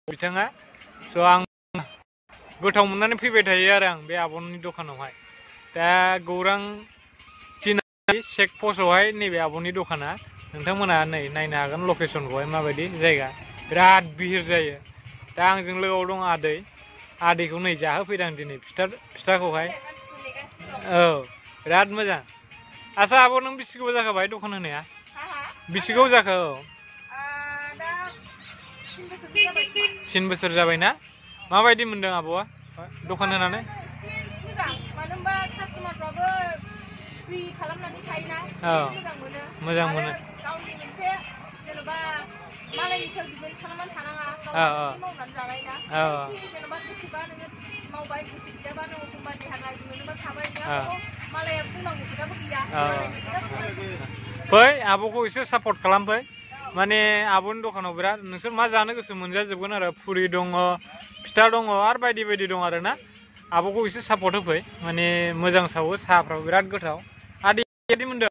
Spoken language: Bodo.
बिथाङा स' आं गोथाव मोननानै फैबाय थायो आरो आं बे आब'नि दखानावहाय दा गौरां चेक पस्टआवहाय नैबे आब'नि दखाना नोंथांमोना नै नायनो हागोन लकेसनखौहाय माबायदि जायगा बिराद बिहिर जायो दा आंजों लोगोआव दं आदैखौ नै जाहोफैदों आं दिनै फिथाखौहाय औ बिराद मोजां आच्छा आब' नों बेसे गोबाव जाखाबाय दखान होनाया बेसे गोबाव जाखो औ 3 बोसोर जाबाय ना माबायदि मोनदों आब'आ दखान होनानै मोजां मोनो फै आब'खौ एसे सापर्ट खालामफै माने आब'नि दखानाव बिराद नोंसोर मा जानो गोसो मोनजाजोबगोन आरो पुरि दङ फिथा दङ आरो बायदि बायदि दं आरो ना आब'खौ एसे सापर्ट होफै माने मोजां सावो साहाफ्राबो बिराद गोथाव आदै बायदि मोनदों